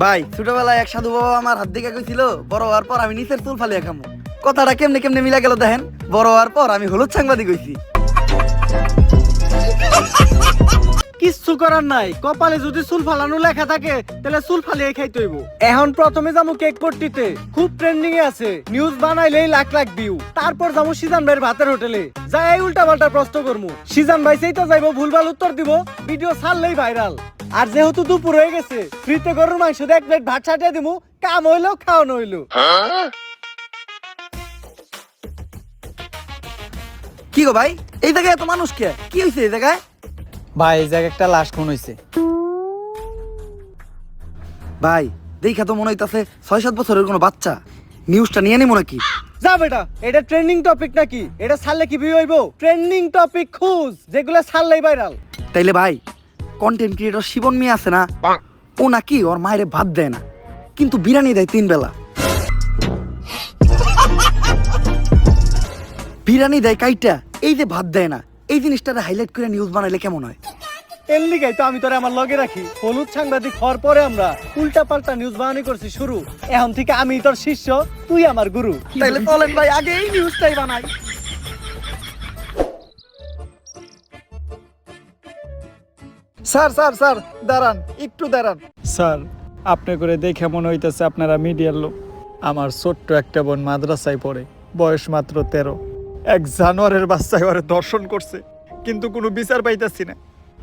ভাই ছোটবেলায় এক সাধু বাবা আমার হাত দিকে কইছিল বড় হওয়ার পর আমি নিচের চুল ফালিয়া খামু। কথাটা কেমনে কেমনে মিলা গেল দেখেন। বড় হওয়ার পর আমি হলুদ সাংবাদিক হইছি। কিচ্ছু করার নাই, কপালে যদি চুল ফালানো লেখা থাকে তাহলে চুল ফালিয়ে খাইতে হইব। এখন প্রথমে যাবো কেক পট্টিতে, খুব ট্রেন্ডিং এ আছে, নিউজ বানাইলেই লাখ লাখ ভিউ। তারপর যাবো সিজান ভাইয়ের ভাতের হোটেলে, যাই উল্টা পাল্টা প্রশ্ন করবো, সিজান ভাই সেই তো যাইবো ভুলভাল উত্তর দিব, ভিডিও ছাড়লেই ভাইরাল। আর যেহেতু দুপুর হয়ে গেছে, ফ্রিতে গরুর মাংস দিয়ে 1 প্লেট ভাত ছাটিয়ে দিমু, কাম হইলো খাওয়ানো হইলো। কি গো ভাই, এই জায়গায় এত মানুষ কে? কি হইছে এই জায়গায়? ভাই এই জায়গায় একটা লাশ খুন হইছে। ভাই দেখা তো মনে হইতাছে 6-7 বছরের কোনো বাচ্চা। নিউজটা নিয়ে নিমু নাকি? যা বেটা, এটা ট্রেন্ডিং টপিক নাকি? এটা ছাড়লে কি ভিউ হইব? ট্রেন্ডিং টপিক খুঁজ, যেগুলো ছাড়লেই ভাইরাল। তাইলে ভাই কন্টেন্ট ক্রিয়েটর শিবন মিয়া আছে না, ও নাকি ওর মায়েরে ভাত দেয় না, কিন্তু বিরিয়ানি দেয় 3 বেলা। বিরিয়ানি দেয় কাইটা, এই যে ভাত দেয় না, এই জিনিসটারে হাইলাইট করে নিউজ বানাইলে কেমন হয়? এর লিগাই তো আমি তোরে আমার লগে রাখি। হলুদ সাংবাদিক হওয়ার পরে আমরা উল্টা পাল্টা নিউজ বানানি করছি শুরু। এখন থেকে আমি তোর শিষ্য, তুই আমার গুরু। তাইলে চলেন ভাই আগে এই নিউজটাই বানাই। স্যার স্যার স্যার দাঁড়ান, একটু দাঁড়ান। স্যার, আপনি করে দেখে মনে হইতেছে আপনারা মিডিয়ার লোক। আমার ছোট্ট একটা বোন মাদ্রাসায় পড়ে, বয়স মাত্র 13। এক জানোয়ারের বাচ্চায় ওরে দর্শন করছে, কিন্তু কোনো বিচার পাইতাছি না।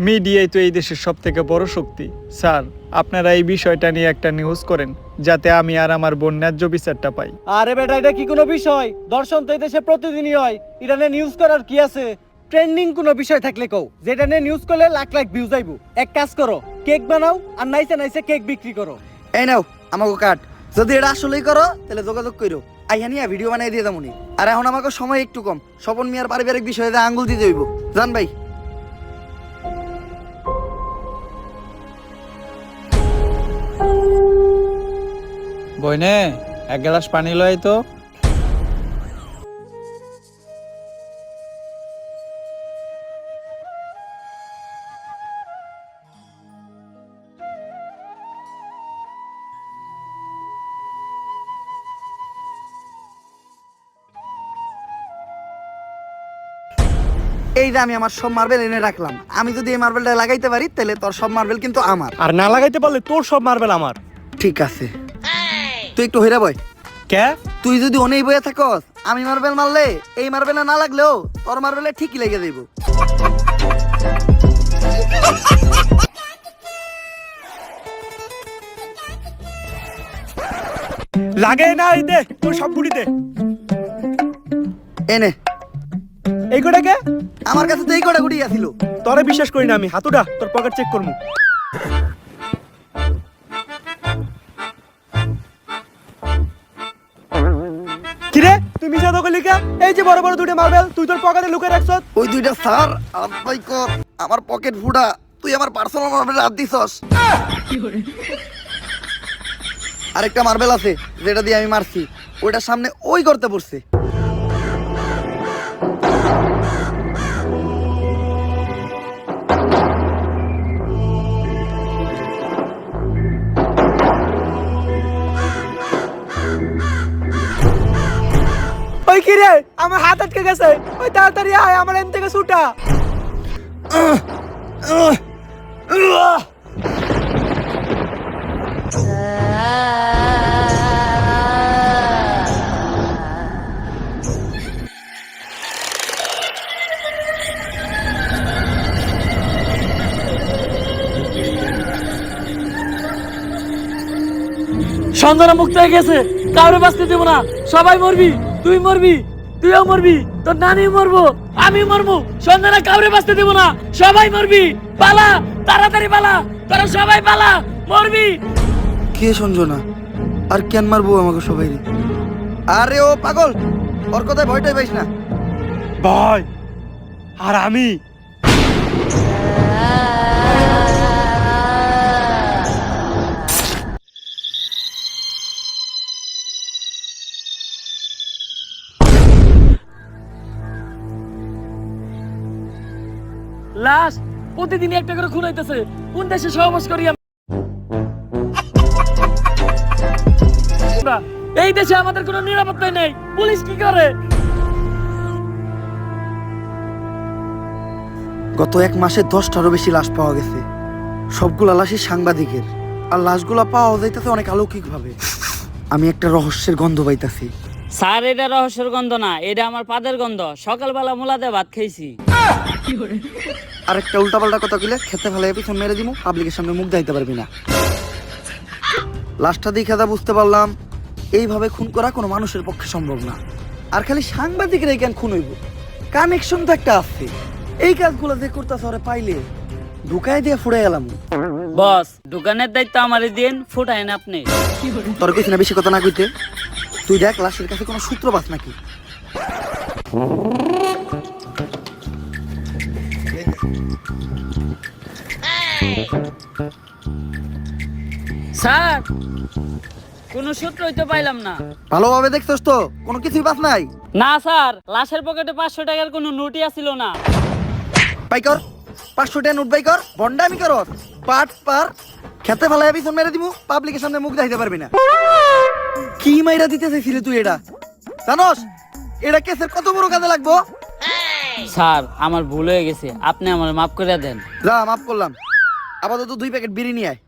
মিডিয়াই তো এই দেশের সব থেকে বড় শক্তি। স্যার, আপনারা এই বিষয়টা নিয়ে একটা নিউজ করেন, যাতে আমি আর আমার বোন ন্যায্য বিচারটা পাই। আরে বেটা, এটা কি কোনো বিষয়? দর্শন তো এই দেশে প্রতিদিনই হয়, এটা নিয়ে নিউজ করার কি আছে? ট্রেন্ডিং কোনো বিষয় থাকলে কও, যেটা নিয়ে নিউজ করলে লাখ লাখ ভিউজ আইবো। এক কাজ করো, কেক বানাও আর নাইসে নাইসে কেক বিক্রি করো। এই নাও আমাকে কাট। যদি এটা আসলেই করো তাহলে যোগাযোগ করো, আইহানিয়া ভিডিও বানাই দিয়ে যাবনি। আর এখন আমাকে সময় একটু কম, স্বপন মিয়ার পারিবারিক বিষয়ে আঙ্গুল দিতে হইব। জান ভাই। বইনে এক গ্লাস পানি লয় তো। এই যে আমি আমার সব মার্বেল এনে রাখলাম, আমি যদি এই মার্বেলটা লাগাইতে পারি তাহলে তোর সব মার্বেল কিন্তু আমার। আর না লাগাইতে পারলে তোর সব মার্বেল আমার। ঠিক আছে, তুই একটু হইরা বয়। কে? তুই যদি অনেক বইয়া থাকস, আমি মার্বেল মারলে এই মার্বেলে না লাগলেও তোর মার্বেলে ঠিকই লেগে যাইব। লাগে না, এই দে তোর সব বুড়ি দে। এনে এই কোটাকে? আমার কাছে তো এই কটা গুটি আছিল। তোরে বিশ্বাস করি না আমি, হাতুড়া তোর পকেট চেক করমু। কিরে তুই মিছা তো কইলি কে? এই যে বড় বড় দুটো মার্বেল তুই তোর পকেটে লুকিয়ে রাখছস। ওই দুইটা স্যার আব্বাই কর, আমার পকেট ফুটা, তুই আমার পার্সোনাল মার্বেল হাত দিছস। আরেকটা মার্বেল আছে যেটা দিয়ে আমি মারছি, ওইটার সামনে ওই করতে পড়ছে। ওই কিরে আমার হাত আটকে গেছে, ওই তাড়াতাড়ি আয়, আমার এন থেকে ছুটা। সন্ধ্যা মুক্ত হয়ে গেছে, কাউরে বাঁচতে দেবো না, সবাই মরবি, তুই মরবি, তুইও মরবি, তোর নানি মরবো, আমি মরবো, সন্ধ্যা কাউরে বাঁচতে দেবো না, সবাই মরবি, পালা, তাড়াতাড়ি পালা, তোরা সবাই পালা, মরবি। কে সঞ্জনা? আর কেন মারবো আমাকে সবাই? আরে ও পাগল, ওর কথায় ভয়টাই পাইস না। ভয়? আর আমি? লাশ প্রতিদিনই একটা করে খুন হইতেছে, কোন দেশে সহবাস করি আমি? আমরা? এই দেশে আমাদের কোনো নিরাপত্তাই নেই, পুলিশ কি করে? গত 1 মাসে 10টারও বেশি লাশ পাওয়া গেছে। সবগুলা লাশই সাংবাদিকের, আর লাশগুলা পাওয়া যাইতেছে অনেক অলৌকিক ভাবে। আমি একটা রহস্যের গন্ধ পাইতাছি। স্যার এটা রহস্যের গন্ধ না, এটা আমার পাদের গন্ধ। সকালবেলা মুলাতে ভাত খাইছি। আর একটা উল্টাপাল্টা কথা কইলে খেতে ফেলে পিছন মেরে দিমু, পাবলিকের সামনে মুখ দেখাইতে পারবি না। লাশটা দেখে যা বুঝতে পারলাম, এইভাবে খুন করা কোনো মানুষের পক্ষে সম্ভব না। আর খালি সাংবাদিকরাই কেন খুন হইব? কানেকশন তো একটা আছে। এই কাজগুলো যে করতেছে ওরে পাইলে ঢুকাই দিয়ে ফুড়ে গেলাম। বস, দোকানের দায়িত্ব আমারই দিন, ফুটাইন আপনি। তোর কইছি না বেশি কথা না কইতে। তুই দেখ লাশের কাছে কোনো সূত্র পাস নাকি। স্যার, কোনো সূত্রই তো পাইলাম না। ভালোভাবে দেখছস তো? কোনো কিছুই পাস নাই? না স্যার, লাশের পকেটে 500 টাকার কোনো নোটই আসিল না। বাই কর 500 টাকা নোট বাই কর। বন্ডামি কর পাট পার খেতে ফেলায় পিছন মেরে দিমু, পাবলিকের সামনে মুখ দেখাইতে পারবি না। কি মাইরা দিতে চাইছিলি তুই? এটা জানোস এটা কেসের কত বড় কাজে লাগবো? স্যার, আমার ভুল হয়ে গেছে, আপনি আমার মাফ করে দেন। যা মাফ করলাম। আপাতত 2 প্যাকেট বিড়ি নিয়ে আয়।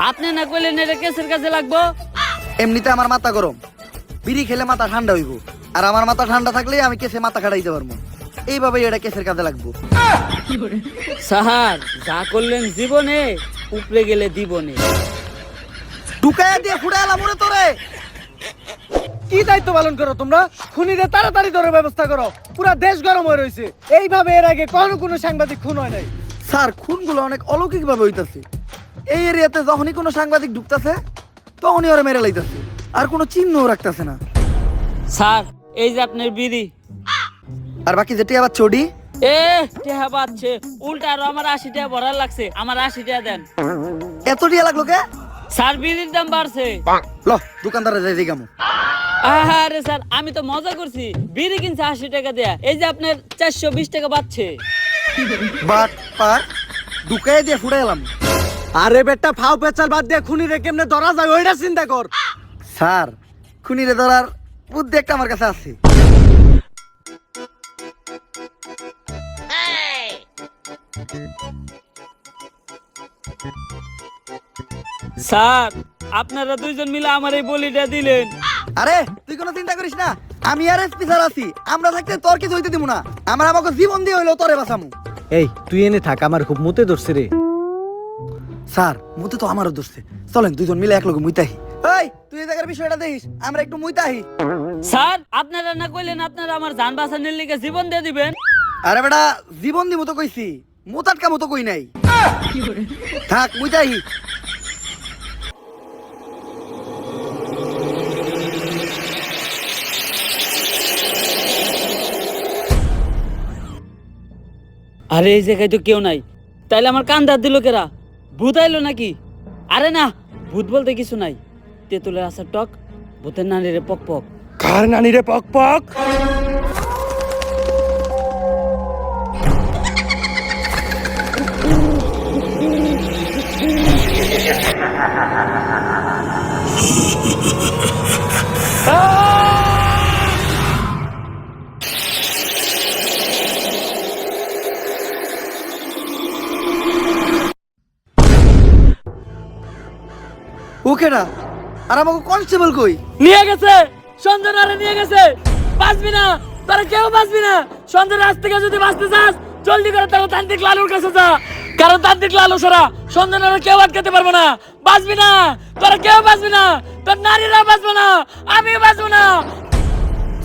আপনি না কইলেন এটা কেসের কাজে লাগবো? এমনিতে আমার মাথা গরম, বিড়ি খেলে মাথা ঠান্ডা হইব। আর আমার মাথা ঠান্ডা থাকলে আমি কেসে মাথা খাটাইতে পারবো। এইভাবেই এটা কেসের কাজে লাগবো। স্যার, যা করলেন জীবনে, উপরে গেলে দিবনে। ঢুকাইয়া দিয়ে ফুড়ে এলাম ওরে তোরে। কি দায়িত্ব পালন করো তোমরা? খুনিদের তাড়াতাড়ি ধরে ব্যবস্থা করো, পুরা দেশ গরম হয়ে রয়েছে। এইভাবে এর আগে কোনো সাংবাদিক খুন হয় নাই। স্যার, খুনগুলো অনেক অলৌকিক ভাবে হইতাছে। এই এরিয়াতে যখনই কোনো সাংবাদিক ঢুকতেছে তখনই ওরা মেরে লাইতাছে, আর কোনো চিহ্নও রাখতেছে না। স্যার, এই যে আপনার বিড়ি। আর বাকি যেটি আবার চডি টেহা পাচ্ছে উল্টা, আরো আমার 80 টাকা ভরার লাগছে। আমার 80 টাকা দেন। এত টিয়া লাগলো কে? স্যার, বিড়ির দাম বাড়ছে। ল দোকানদারে যাই দেখামু। আরে স্যার, আমি তো মজা করছি। বিড়ি কিনছে 80 টাকা দেয়া, এই যে আপনার 420 টাকা পাচ্ছে। বাট পার ঢুকাইয়া দিয়ে ফুড়ে এলাম। আরে বেটা, ফাও পেচাল বাদ দিয়ে খুনিরে কেমনে ধরা যায় ওইটা চিন্তা কর। স্যার, খুনিরে ধরার বুদ্ধি একটা আমার কাছে আছে। স্যার, আপনারা দুইজন মিলে আমার এই বলিটা দিলেন। আরে তুই কোনো চিন্তা করিস না, আমি আর এসপি স্যার আছি। আমরা থাকতে তোর কিছু হইতে দিব না। আমরা আমাকে জীবন দিয়ে হইলো তোরে বাঁচামু। এই তুই এনে থাক, আমার খুব মুতে ধরছে রে। স্যার, মুতে তো আমারও ধরছে। চলেন দুজন মিলে এক লগে মুইতাহি। এই তুই এই জায়গার বিষয়টা দেখিস, আমরা একটু মুইতাহি। স্যার, আপনারা না কইলেন আপনারা আমার জান বাঁচানোর লিগে জীবন দিয়ে দিবেন? আরে বেটা, জীবন দিমু তো কইছি, মুতাটকা মতো কই নাই। থাক মুইতাহি। আরে এই জায়গায় তো কেউ নাই, তাইলে আমার কান দাঁত দিল কেরা? ভূত আইলো নাকি? আরে না, ভূত বলতে কিছু নাই। তেঁতুলের আসার টক, ভূতের নানিরে পক পক। কার নানি রে পক পক? ওকেডা? আর আমাকে কনস্টেবল কই? নিয়ে গেছে, সঞ্জনারে নিয়ে গেছে। বাঁচবি না, তোরা কেউ বাঁচবি না। সঞ্জনার আজ থেকে যদি বাঁচতে চাস, জলদি করে তাহলে তান্ত্রিক লালুর কাছে যা। কারণ তান্ত্রিক লালু ছাড়া সঞ্জনারে কেউ আটকাতে পারবে না। বাঁচবি না, তোরা কেউ বাঁচবি না। তোর নারীরা বাঁচবে না, আমি বাঁচবো না।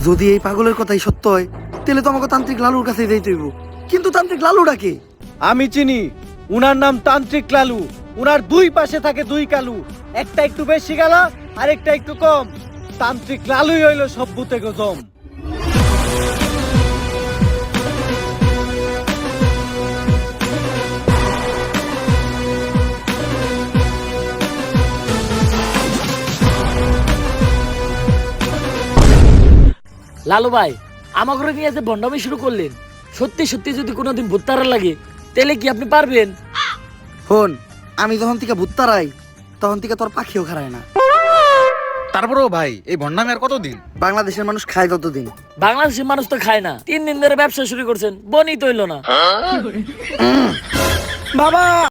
যদি এই পাগলের কথাই সত্য হয়, তাহলে তো আমাকে তান্ত্রিক লালুর কাছে যাইতে হইব। কিন্তু তান্ত্রিক লালুটা কে? আমি চিনি, উনার নাম তান্ত্রিক লালু। উনার 2 পাশে থাকে 2 কালু, একটা একটু বেশি গালা আর একটা একটু কম। তান্ত্রিক লালুই হইল সব ভূতে গজম। লালু ভাই, আমাকে নিয়ে যে বন্ডামি শুরু করলেন, সত্যি সত্যি যদি কোনোদিন ভূত তাড়া লাগে, তাহলে কি আপনি পারবেন? হন, আমি যখন থেকে ভূত তাড়াই তখন থেকে তোর পাখিও খারায় না। তারপরেও ভাই এই ভণ্ডামি আর কতদিন? বাংলাদেশের মানুষ খায় ততদিন। বাংলাদেশের মানুষ তো খায় না, 3 দিন ধরে ব্যবসা শুরু করছেন, বনি তৈল না। বাবা